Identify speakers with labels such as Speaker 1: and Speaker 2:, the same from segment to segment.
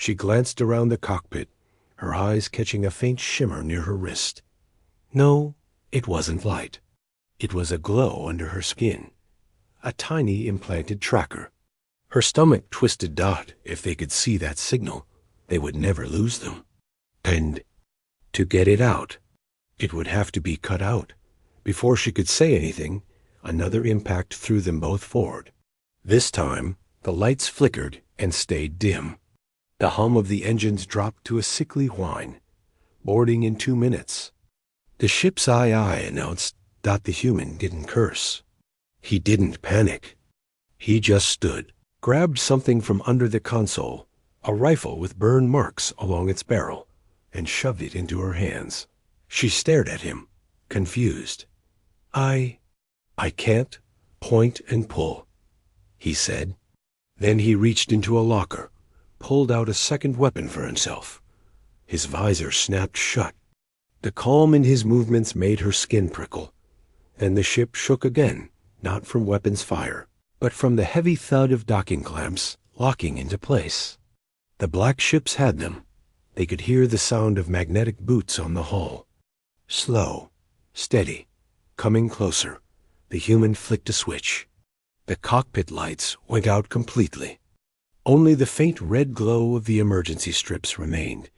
Speaker 1: She glanced around the cockpit, her eyes catching a faint shimmer near her wrist. No, it wasn't light. It was a glow under her skin, a tiny implanted tracker. Her stomach twisted. If they could see that signal, they would never lose them. And to get it out, it would have to be cut out. Before she could say anything, another impact threw them both forward. This time, the lights flickered and stayed dim. The hum of the engines dropped to a sickly whine. Boarding in 2 minutes. The ship's aye announced that the human didn't curse. He didn't panic. He just stood, grabbed something from under the console, a rifle with burn marks along its barrel, and shoved it into her hands. She stared at him, confused. I can't point and pull, he said. Then he reached into a locker, pulled out a second weapon for himself. His visor snapped shut. The calm in his movements made her skin prickle. Then the ship shook again, not from weapons fire, but from the heavy thud of docking clamps locking into place. The black ships had them. They could hear the sound of magnetic boots on the hull. Slow, steady, coming closer. The human flicked a switch. The cockpit lights went out completely. Only the faint red glow of the emergency strips remained,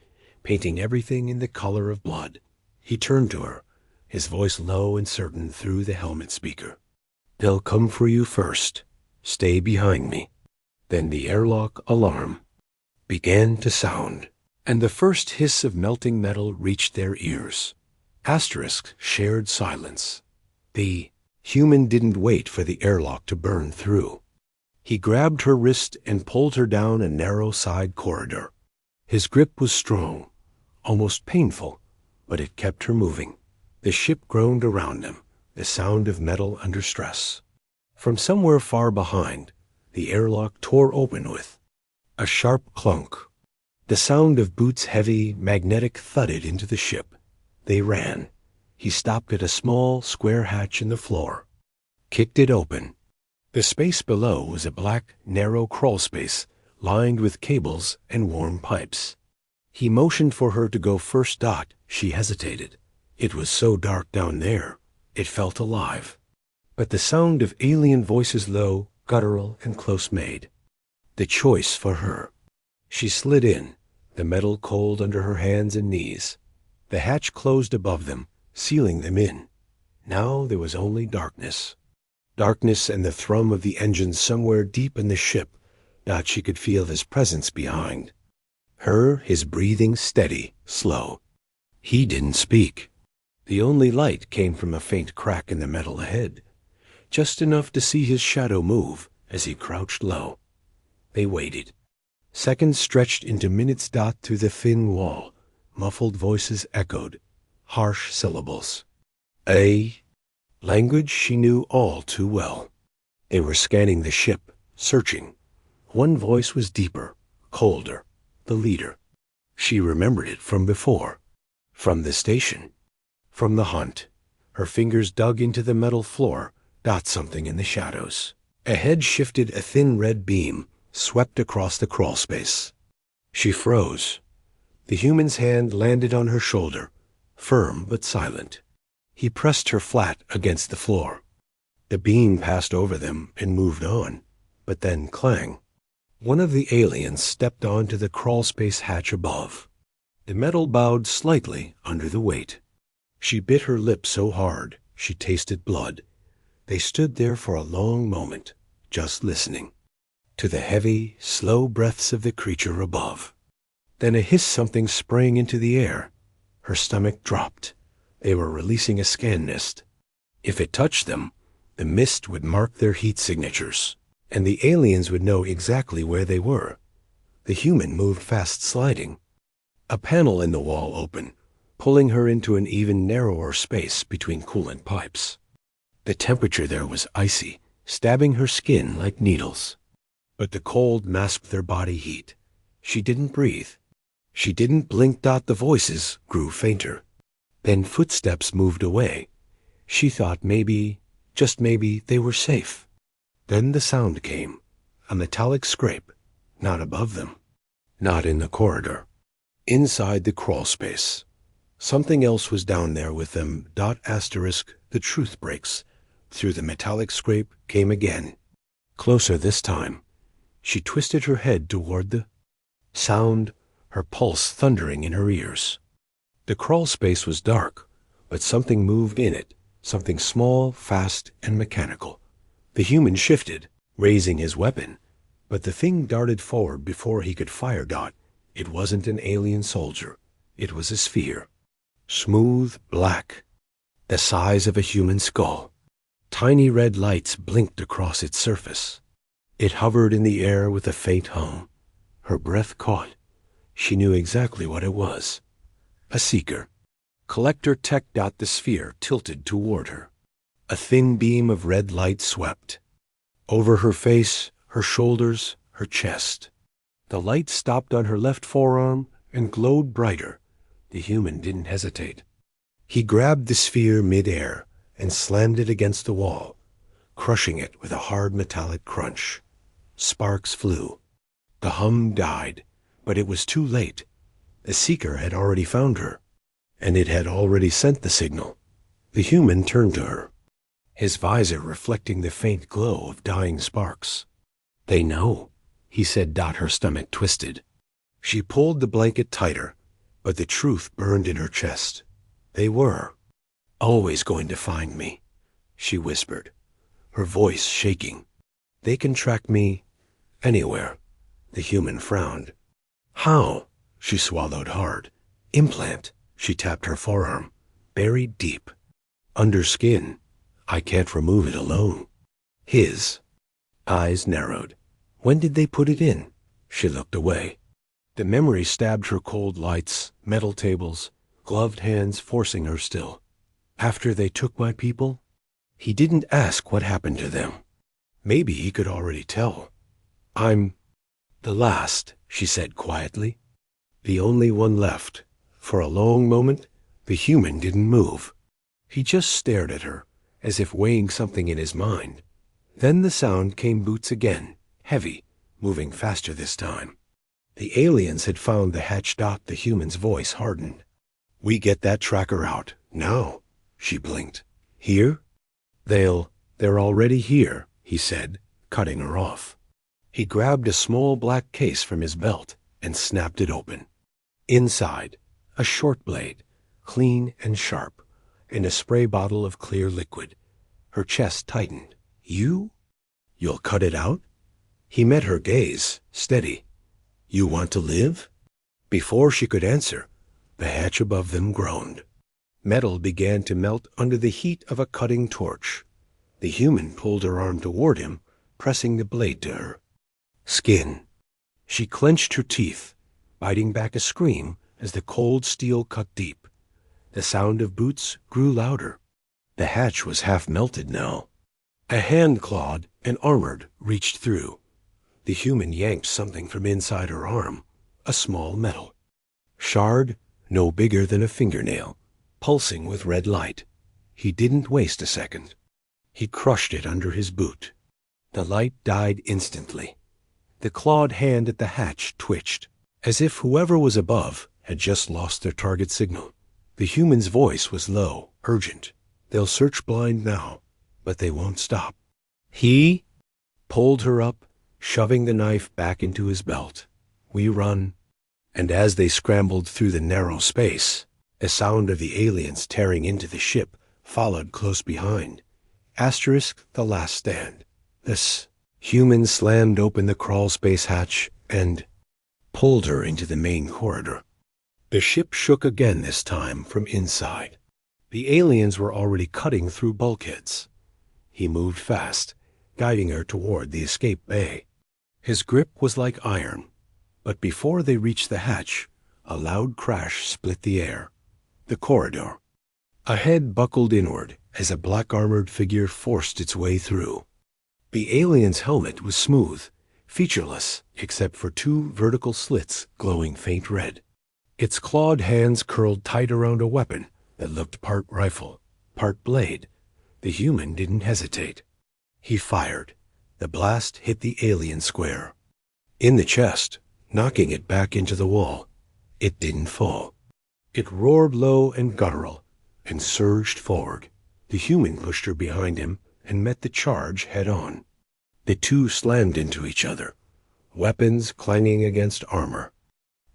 Speaker 1: painting everything in the color of blood. He turned to her, his voice low and certain through the helmet speaker. They'll come for you first. Stay behind me. Then the airlock alarm began to sound, and the first hiss of melting metal reached their ears. Asterisk shared silence. The human didn't wait for the airlock to burn through. He grabbed her wrist and pulled her down a narrow side corridor. His grip was strong, almost painful, but it kept her moving. The ship groaned around them, the sound of metal under stress. From somewhere far behind, the airlock tore open with a sharp clunk. The sound of boots' heavy, magnetic thudded into the ship. They ran. He stopped at a small, square hatch in the floor, kicked it open. The space below was a black, narrow crawl space lined with cables and warm pipes. He motioned for her to go first. She hesitated. It was so dark down there, it felt alive. But the sound of alien voices low, guttural, and close-made. The choice for her. She slid in, the metal cold under her hands and knees. The hatch closed above them, sealing them in. Now there was only darkness. Darkness and the thrum of the engines somewhere deep in the ship. She could feel his presence behind. His breathing steady, slow. He didn't speak. The only light came from a faint crack in the metal ahead, just enough to see his shadow move as he crouched low. They waited. Seconds stretched into minutes. Through the thin wall, muffled voices echoed, harsh syllables. Language she knew all too well. They were scanning the ship, searching. One voice was deeper, colder, the leader. She remembered it from before, from the station, from the hunt. Her fingers dug into the metal floor, something in the shadows. A head shifted, a thin red beam swept across the crawl space. She froze. The human's hand landed on her shoulder, firm but silent. He pressed her flat against the floor. The beam passed over them and moved on, but then clang. One of the aliens stepped onto the crawlspace hatch above. The metal bowed slightly under the weight. She bit her lip so hard she tasted blood. They stood there for a long moment, just listening to the heavy, slow breaths of the creature above. Then a hiss, something sprang into the air. Her stomach dropped. They were releasing a scan mist. If it touched them, the mist would mark their heat signatures, and the aliens would know exactly where they were. The human moved fast, sliding. A panel in the wall opened, pulling her into an even narrower space between coolant pipes. The temperature there was icy, stabbing her skin like needles. But the cold masked their body heat. She didn't breathe. She didn't blink. The voices grew fainter. Then footsteps moved away. She thought maybe, just maybe, they were safe. Then the sound came, a metallic scrape, not above them, Not in the corridor. Inside the crawl space. Something else was down there with them. The truth breaks. Through the metallic scrape came again. Closer this time. She twisted her head toward the sound, her pulse thundering in her ears. The crawl space was dark, but something moved in it, something small, fast, and mechanical. The human shifted, raising his weapon, but the thing darted forward before he could fire. It wasn't an alien soldier. It was a sphere. Smooth, black, the size of a human skull. Tiny red lights blinked across its surface. It hovered in the air with a faint hum. Her breath caught. She knew exactly what it was. A seeker. Collector Tech. The sphere tilted toward her. A thin beam of red light swept. Over her face, her shoulders, her chest. The light stopped on her left forearm and glowed brighter. The human didn't hesitate. He grabbed the sphere mid-air and slammed it against the wall, crushing it with a hard metallic crunch. Sparks flew. The hum died, but it was too late. The seeker had already found her, and it had already sent the signal. The human turned to her, his visor reflecting the faint glow of dying sparks. "They know," he said. Her stomach twisted. She pulled the blanket tighter, but the truth burned in her chest. They were always going to find me, she whispered, her voice shaking. "They can track me anywhere." The human frowned. "How?" She swallowed hard. "Implant." She tapped her forearm. "Buried deep. Under skin. I can't remove it alone." His eyes narrowed. "When did they put it in?" She looked away. The memory stabbed her. Cold lights, metal tables, gloved hands forcing her still. "After they took my people?" He didn't ask what happened to them. Maybe he could already tell. "I'm the last," she said quietly. "The only one left." For a long moment, the human didn't move. He just stared at her, as if weighing something in his mind. Then the sound came. Boots again, heavy, moving faster this time. The aliens had found the hatch. The human's voice hardened. "We get that tracker out, now." She blinked. "Here?" They're already here," he said, cutting her off. He grabbed a small black case from his belt and snapped it open. Inside, a short blade, clean and sharp, and a spray bottle of clear liquid. Her chest tightened. You'll cut it out?" He met her gaze, steady. "You want to live?" Before she could answer, the hatch above them groaned. Metal began to melt under the heat of a cutting torch. The human pulled her arm toward him, pressing the blade to her. Skin. She clenched her teeth, biting back a scream as the cold steel cut deep. The sound of boots grew louder. The hatch was half melted now. A hand, clawed and armored, reached through. The human yanked something from inside her arm, a small metal shard, no bigger than a fingernail, pulsing with red light. He didn't waste a second. He crushed it under his boot. The light died instantly. The clawed hand at the hatch twitched, as if whoever was above had just lost their target signal. The human's voice was low, urgent. "They'll search blind now, but they won't stop." He pulled her up, shoving the knife back into his belt. "We run." And as they scrambled through the narrow space, a sound of the aliens tearing into the ship followed close behind. The last stand. This human slammed open the crawl space hatch and pulled her into the main corridor. The ship shook again, this time from inside. The aliens were already cutting through bulkheads. He moved fast, guiding her toward the escape bay. His grip was like iron, but before they reached the hatch, a loud crash split the air. The corridor. A head buckled inward as a black-armored figure forced its way through. The alien's helmet was smooth, featureless, except for two vertical slits glowing faint red. Its clawed hands curled tight around a weapon that looked part rifle, part blade. The human didn't hesitate. He fired. The blast hit the alien square. In the chest, knocking it back into the wall. It didn't fall. It roared low and guttural and surged forward. The human pushed her behind him and met the charge head-on. The two slammed into each other, weapons clanging against armor.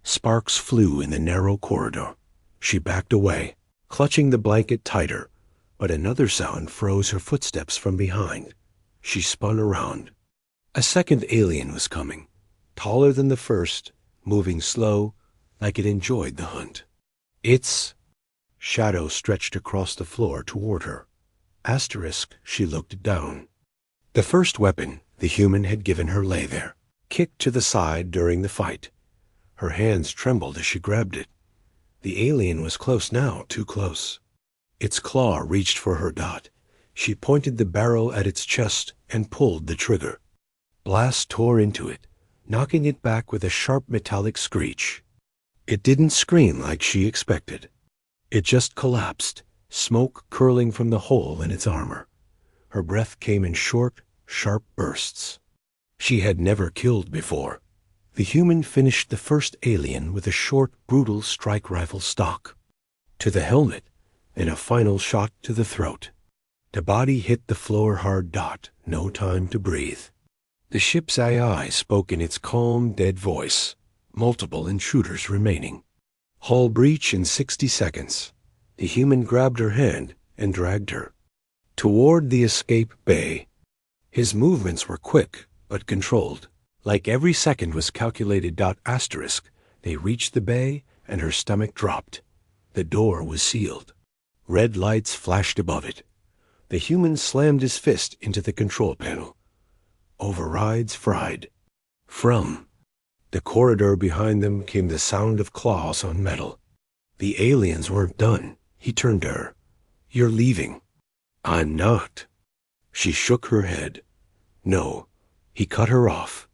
Speaker 1: Sparks flew in the narrow corridor. She backed away, clutching the blanket tighter, but another sound froze her footsteps from behind. She spun around. A second alien was coming, taller than the first, moving slow, like it enjoyed the hunt. Its shadow stretched across the floor toward her. Asterisk, she looked down. The first weapon the human had given her lay there, kicked to the side during the fight. Her hands trembled as she grabbed it. The alien was close now, too close. Its claw reached for her dot. She pointed the barrel at its chest and pulled the trigger. Blast tore into it, knocking it back with a sharp metallic screech. It didn't scream like she expected. It just collapsed, smoke curling from the hole in its armor. Her breath came in short, sharp bursts. She had never killed before. The human finished the first alien with a short, brutal strike rifle stock. To the helmet, and a final shot to the throat. The body hit the floor-hard dot, no time to breathe. The ship's AI spoke in its calm, dead voice. Multiple intruders remaining. Hull breach in 60 seconds. The human grabbed her hand and dragged her toward the escape bay. His movements were quick, but controlled. Like every second was calculated. Asterisk, they reached the bay and her stomach dropped. The door was sealed. Red lights flashed above it. The human slammed his fist into the control panel. Overrides fried. From the corridor behind them came the sound of claws on metal. The aliens weren't done. He turned to her. You're leaving. I'm not. She shook her head. No. He cut her off.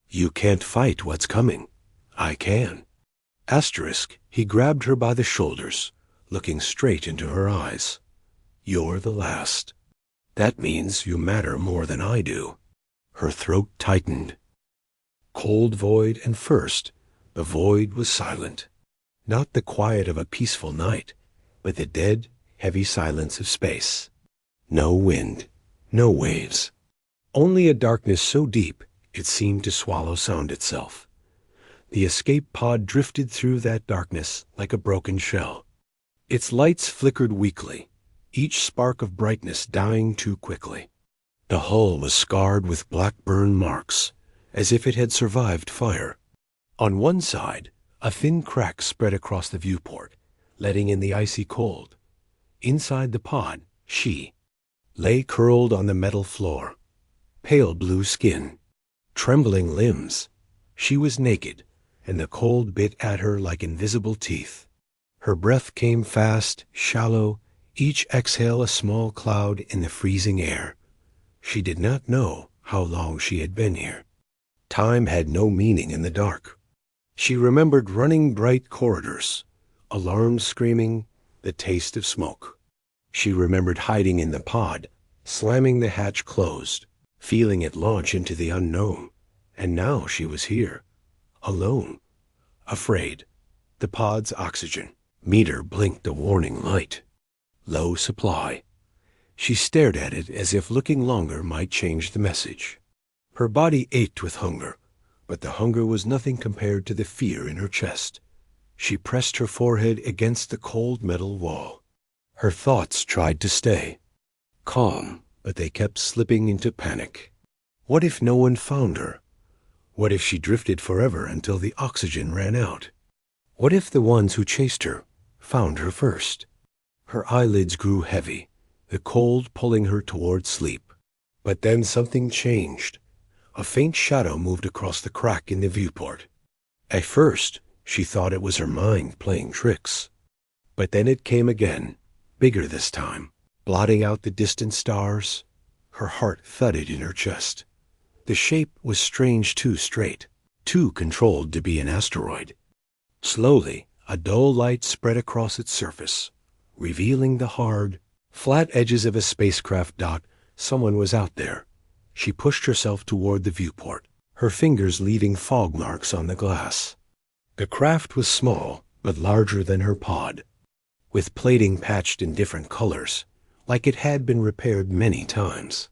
Speaker 1: You can't fight what's coming. I can. Asterisk, he grabbed her by the shoulders, looking straight into her eyes. You're the last. That means you matter more than I do. Her throat tightened. Cold void, and first, the void was silent. Not the quiet of a peaceful night, but the dead, heavy silence of space. No wind, no waves. Only a darkness so deep it seemed to swallow sound itself. The escape pod drifted through that darkness like a broken shell. Its lights flickered weakly, each spark of brightness dying too quickly. The hull was scarred with black burn marks, as if it had survived fire. On one side, a thin crack spread across the viewport, letting in the icy cold. Inside the pod, she lay curled on the metal floor, pale blue skin, trembling limbs. She was naked, and the cold bit at her like invisible teeth. Her breath came fast, shallow, each exhale a small cloud in the freezing air. She did not know how long she had been here. Time had no meaning in the dark. She remembered running bright corridors, alarms screaming, the taste of smoke. She remembered hiding in the pod, slamming the hatch closed, feeling it launch into the unknown. And now she was here, alone, afraid. The pod's oxygen meter blinked a warning light. Low supply. She stared at it as if looking longer might change the message. Her body ached with hunger, but the hunger was nothing compared to the fear in her chest. She pressed her forehead against the cold metal wall. Her thoughts tried to stay calm, but they kept slipping into panic. What if no one found her? What if she drifted forever until the oxygen ran out? What if the ones who chased her found her first? Her eyelids grew heavy, the cold pulling her toward sleep. But then something changed. A faint shadow moved across the crack in the viewport. At first, she thought it was her mind playing tricks. But then it came again, bigger this time, blotting out the distant stars. Her heart thudded in her chest. The shape was strange, too straight, too controlled to be an asteroid. Slowly, a dull light spread across its surface, revealing the hard, flat edges of a spacecraft. Someone was out there. She pushed herself toward the viewport, her fingers leaving fog marks on the glass. The craft was small, but larger than her pod, with plating patched in different colors, like it had been repaired many times.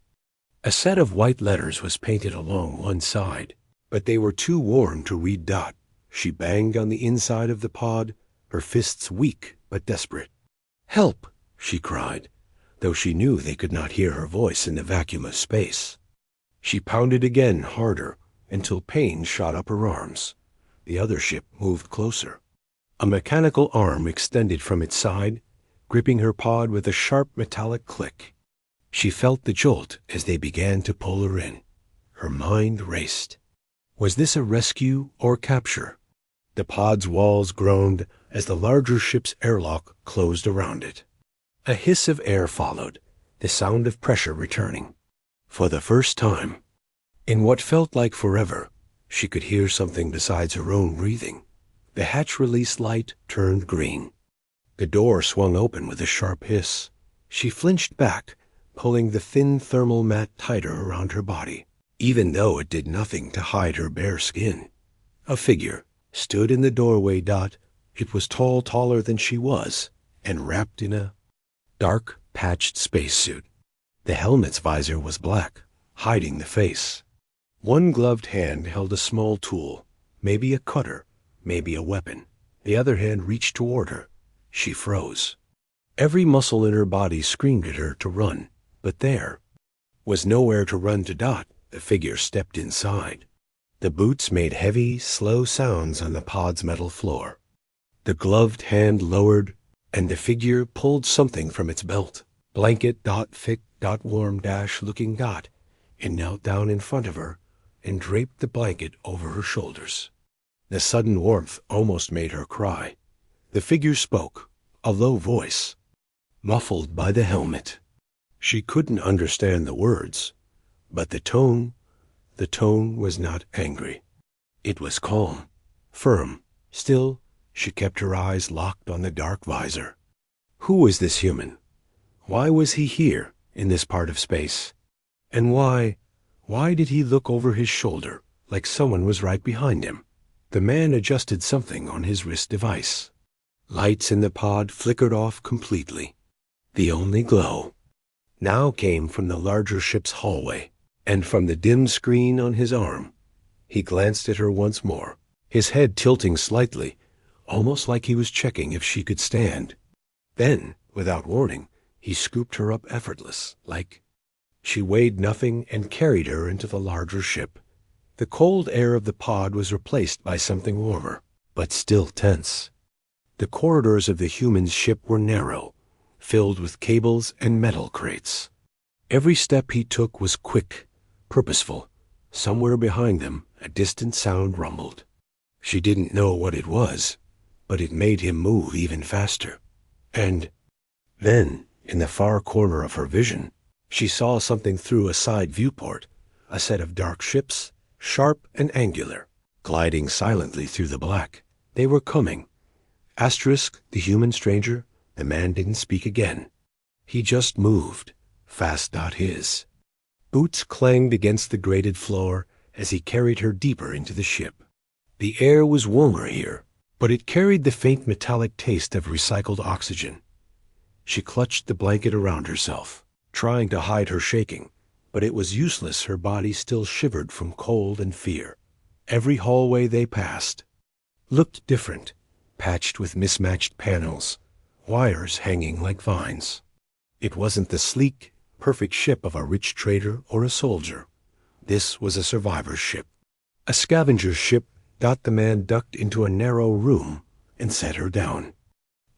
Speaker 1: A set of white letters was painted along one side, but they were too worn to read dot. She banged on the inside of the pod, her fists weak but desperate. "Help!" she cried, though she knew they could not hear her voice in the vacuum of space. She pounded again, harder, until pain shot up her arms. The other ship moved closer. A mechanical arm extended from its side, gripping her pod with a sharp metallic click. She felt the jolt as they began to pull her in. Her mind raced. Was this a rescue or capture? The pod's walls groaned as the larger ship's airlock closed around it. A hiss of air followed, the sound of pressure returning. For the first time, in what felt like forever, she could hear something besides her own breathing. The hatch release light turned green. The door swung open with a sharp hiss. She flinched back, pulling the thin thermal mat tighter around her body, even though it did nothing to hide her bare skin. A figure stood in the doorway. It was taller than she was, and wrapped in a dark, patched spacesuit. The helmet's visor was black, hiding the face. One gloved hand held a small tool, maybe a cutter, maybe a weapon. The other hand reached toward her. She froze. Every muscle in her body screamed at her to run, but there was nowhere to run to. The figure stepped inside. The boots made heavy, slow sounds on the pod's metal floor. The gloved hand lowered, and the figure pulled something from its belt. Blanket, thick, warm, looking. It knelt down in front of her and draped the blanket over her shoulders. The sudden warmth almost made her cry. The figure spoke, a low voice, muffled by the helmet. She couldn't understand the words, but the tone was not angry. It was calm, firm. Still, she kept her eyes locked on the dark visor. Who was this human? Why was he here, in this part of space? And why did he look over his shoulder, like someone was right behind him? The man adjusted something on his wrist device. Lights in the pod flickered off completely. The only glow now came from the larger ship's hallway, and from the dim screen on his arm. He glanced at her once more, his head tilting slightly, almost like he was checking if she could stand. Then, without warning, he scooped her up effortless, like she weighed nothing, and carried her into the larger ship. The cold air of the pod was replaced by something warmer, but still tense. The corridors of the human ship were narrow, filled with cables and metal crates. Every step he took was quick, purposeful. Somewhere behind them, a distant sound rumbled. She didn't know what it was, but it made him move even faster. And then, in the far corner of her vision, she saw something through a side viewport, a set of dark ships, sharp and angular, gliding silently through the black. They were coming. Asterisk, the human stranger. The man didn't speak again. He just moved, fast. His boots clanged against the grated floor as he carried her deeper into the ship. The air was warmer here, but it carried the faint metallic taste of recycled oxygen. She clutched the blanket around herself, trying to hide her shaking, but it was useless. Her body still shivered from cold and fear. Every hallway they passed looked different, patched with mismatched panels, wires hanging like vines. It wasn't the sleek, perfect ship of a rich trader or a soldier. This was a survivor's ship, a scavenger ship. The man ducked into a narrow room and set her down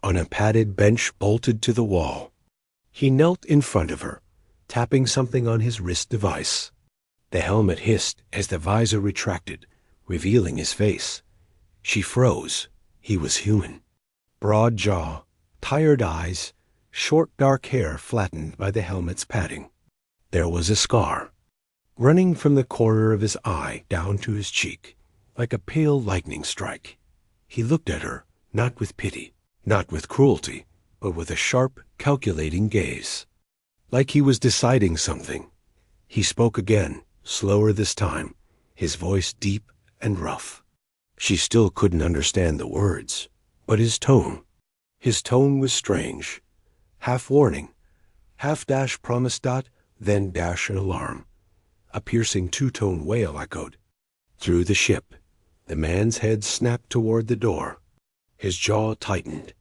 Speaker 1: on a padded bench bolted to the wall. He knelt in front of her, tapping something on his wrist device. The helmet hissed as the visor retracted, revealing his face. She froze. He was human. Broad jaw, tired eyes, short dark hair flattened by the helmet's padding. There was a scar, running from the corner of his eye down to his cheek, like a pale lightning strike. He looked at her, not with pity, not with cruelty, but with a sharp, calculating gaze, like he was deciding something. He spoke again, slower this time, his voice deep and rough. She still couldn't understand the words, but his tone was strange. Half warning, half dash promise dot, then dash an alarm. A piercing two-tone wail echoed through the ship. The man's head snapped toward the door. His jaw tightened.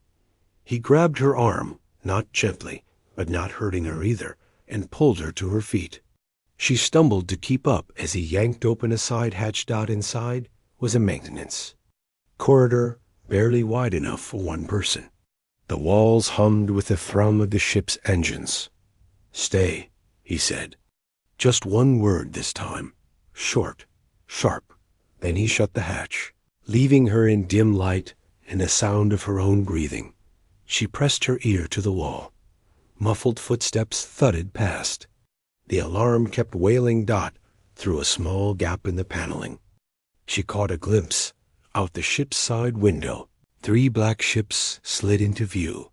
Speaker 1: He grabbed her arm, not gently, but not hurting her either, and pulled her to her feet. She stumbled to keep up as he yanked open a side hatch. Inside was a maintenance corridor barely wide enough for one person. The walls hummed with the thrum of the ship's engines. "Stay," he said. Just one word this time. Short, sharp. Then he shut the hatch, leaving her in dim light and the sound of her own breathing. She pressed her ear to the wall. Muffled footsteps thudded past. The alarm kept wailing through a small gap in the paneling. She caught a glimpse out the ship's side window. 3 black ships slid into view.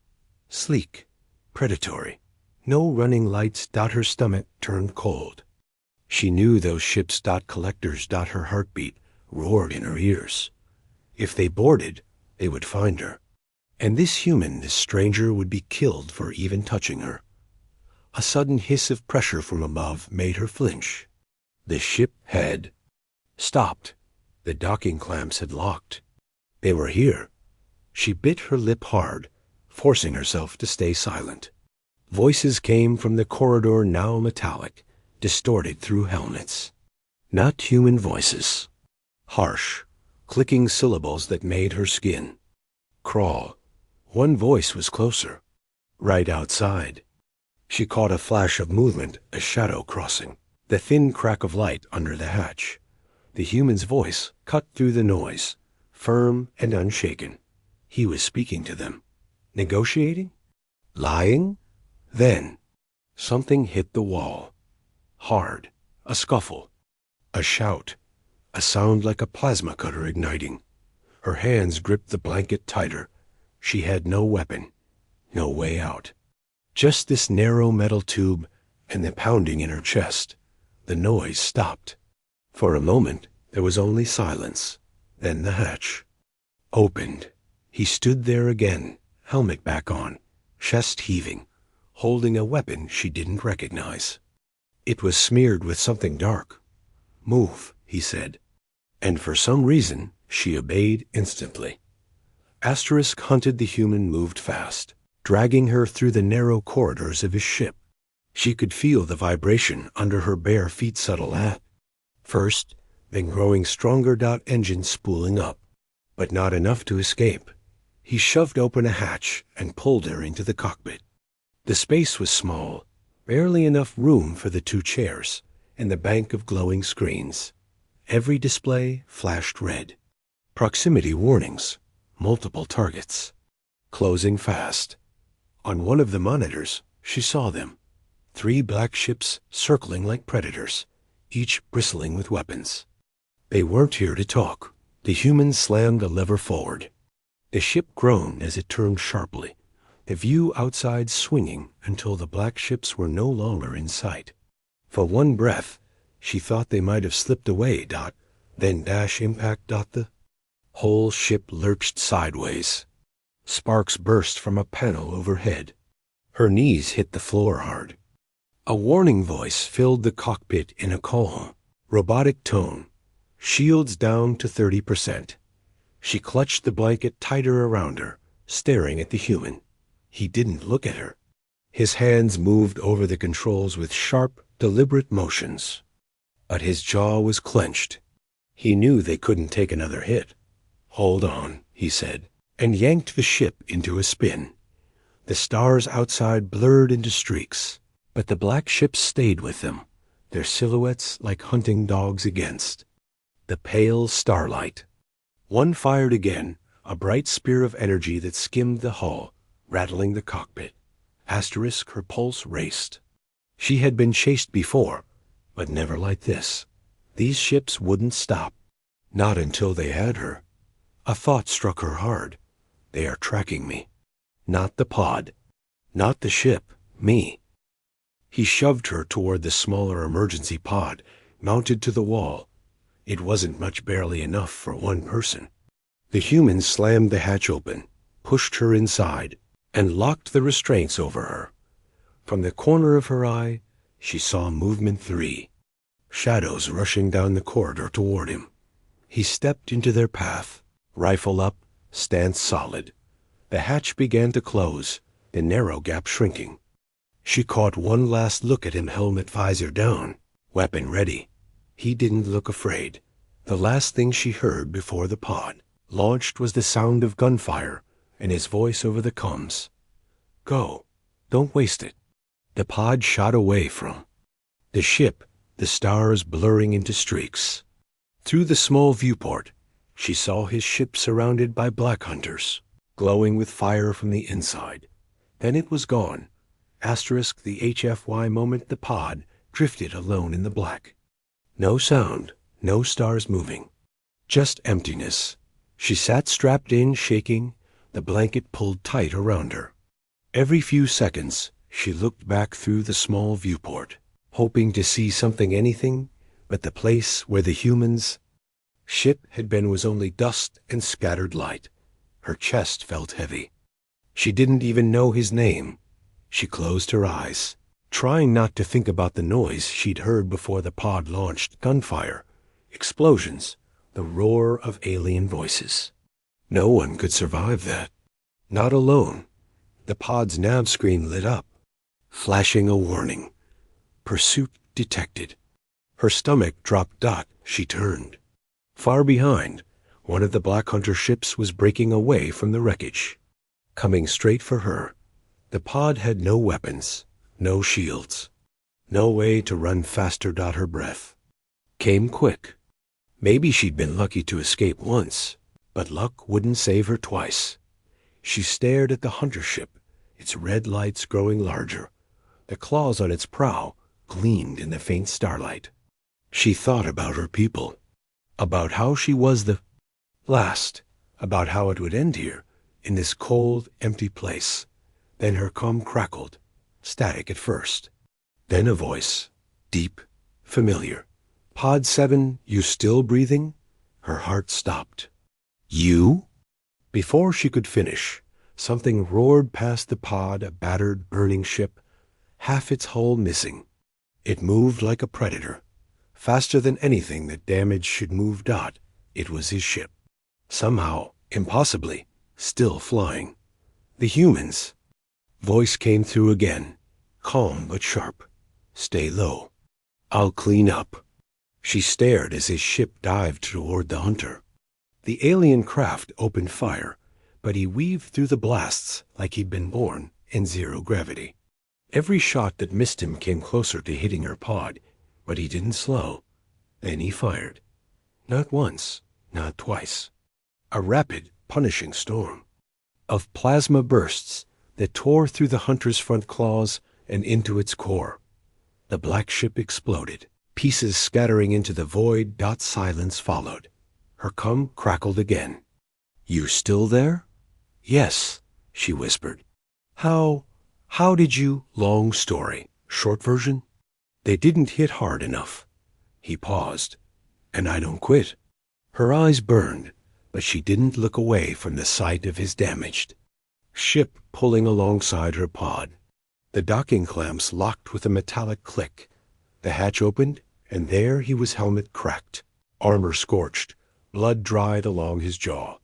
Speaker 1: Sleek, predatory. No running lights. Her stomach turned cold. She knew those ships. Collectors. Her heartbeat roared in her ears. If they boarded, they would find her. And this stranger, would be killed for even touching her. A sudden hiss of pressure from above made her flinch. The ship had stopped. The docking clamps had locked. They were here. She bit her lip hard, forcing herself to stay silent. Voices came from the corridor, now metallic, distorted through helmets. Not human voices. Harsh, clicking syllables that made her skin crawl. One voice was closer, right outside. She caught a flash of movement, a shadow crossing, the thin crack of light under the hatch. The human's voice cut through the noise, firm and unshaken. He was speaking to them. Negotiating? Lying? Then something hit the wall. Hard. A scuffle. A shout. A sound like a plasma cutter igniting. Her hands gripped the blanket tighter. She had no weapon. No way out. Just this narrow metal tube and the pounding in her chest. The noise stopped. For a moment, there was only silence. Then the hatch opened. He stood there again, helmet back on, chest heaving, holding a weapon she didn't recognize. It was smeared with something dark. "Move," he said. And for some reason, she obeyed instantly. Asterisk hunted. The human moved fast, dragging her through the narrow corridors of his ship. She could feel the vibration under her bare feet. Subtle at first, then growing stronger. Engine spooling up, but not enough to escape. He shoved open a hatch and pulled her into the cockpit. The space was small, barely enough room for the 2 chairs and the bank of glowing screens. Every display flashed red. Proximity warnings. Multiple targets. Closing fast. On one of the monitors, she saw them. 3 black ships circling like predators, each bristling with weapons. They weren't here to talk. The human slammed a lever forward. The ship groaned as it turned sharply, the view outside swinging until the black ships were no longer in sight. For one breath, she thought they might have slipped away. Then impact. The whole ship lurched sideways. Sparks burst from a panel overhead. Her knees hit the floor hard. A warning voice filled the cockpit in a calm, robotic tone. Shields down to 30%. She clutched the blanket tighter around her, staring at the human. He didn't look at her. His hands moved over the controls with sharp, deliberate motions. But his jaw was clenched. He knew they couldn't take another hit. "Hold on," he said, and yanked the ship into a spin. The stars outside blurred into streaks, but the black ships stayed with them, their silhouettes like hunting dogs against the pale starlight. One fired again, a bright spear of energy that skimmed the hull, rattling the cockpit. Asterisk, her pulse raced. She had been chased before, but never like this. These ships wouldn't stop. Not until they had her. A thought struck her hard. They are tracking me. Not the pod. Not the ship. Me. He shoved her toward the smaller emergency pod, mounted to the wall. It wasn't much, barely enough for one person. The humans slammed the hatch open, pushed her inside, and locked the restraints over her. From the corner of her eye, she saw movement 3. Shadows rushing down the corridor toward him. He stepped into their path, rifle up, stance solid. The hatch began to close, the narrow gap shrinking. She caught one last look at him, helmet visor down, weapon ready. He didn't look afraid. The last thing she heard before the pod launched was the sound of gunfire and his voice over the comms. Go. Don't waste it. The pod shot away from the ship, the stars blurring into streaks. Through the small viewport, she saw his ship surrounded by black hunters, glowing with fire from the inside. Then it was gone. Asterisk the HFY moment the pod drifted alone in the black. No sound, no stars moving. Just emptiness. She sat strapped in, shaking, the blanket pulled tight around her. Every few seconds, she looked back through the small viewport, hoping to see something, anything, but the place where the humans' ship had been was only dust and scattered light. Her chest felt heavy. She didn't even know his name. She closed her eyes, trying not to think about the noise she'd heard before the pod launched. Gunfire, explosions, the roar of alien voices. No one could survive that. Not alone. The pod's nav screen lit up, flashing a warning. Pursuit detected. Her stomach dropped. She turned. Far behind, one of the Black Hunter ships was breaking away from the wreckage, coming straight for her. The pod had no weapons, no shields, no way to run faster. Her breath came quick. Maybe she'd been lucky to escape once, but luck wouldn't save her twice. She stared at the hunter ship, its red lights growing larger. The claws on its prow gleamed in the faint starlight. She thought about her people, about how she was the last, about how it would end here, in this cold, empty place. Then her comm crackled, static at first. Then a voice, deep, familiar. Pod 7, you still breathing? Her heart stopped. You? Before she could finish, something roared past the pod, a battered, burning ship, half its hull missing. It moved like a predator, faster than anything that damage should move. It was his ship. Somehow, impossibly, still flying. The humans. Voice came through again, calm but sharp. Stay low. I'll clean up. She stared as his ship dived toward the hunter. The alien craft opened fire, but he weaved through the blasts like he'd been born in zero gravity. Every shot that missed him came closer to hitting her pod, but he didn't slow. Then he fired. Not once, not twice. A rapid, punishing storm of plasma bursts that tore through the hunter's front claws and into its core. The black ship exploded, pieces scattering into the void. Silence followed. Her comm crackled again. You still there? Yes, she whispered. How did you? Long story. Short version? They didn't hit hard enough. He paused. And I don't quit. Her eyes burned, but she didn't look away from the sight of his damaged ship pulling alongside her pod. The docking clamps locked with a metallic click. The hatch opened, and there he was, helmet cracked, armor scorched, blood dried along his jaw.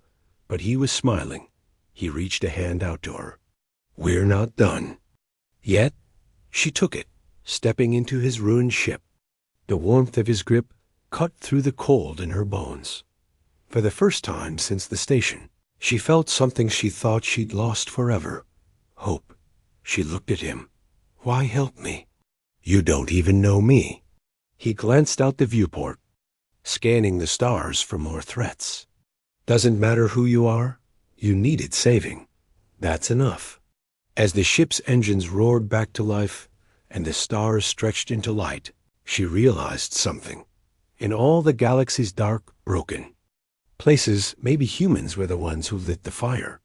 Speaker 1: But he was smiling. He reached a hand out to her. We're not done. Yet, she took it, stepping into his ruined ship. The warmth of his grip cut through the cold in her bones. For the first time since the station, she felt something she thought she'd lost forever. Hope. She looked at him. Why help me? You don't even know me. He glanced out the viewport, scanning the stars for more threats. Doesn't matter who you are, you needed saving. That's enough. As the ship's engines roared back to life and the stars stretched into light, she realized something. In all the galaxy's dark, broken places, maybe humans were the ones who lit the fire.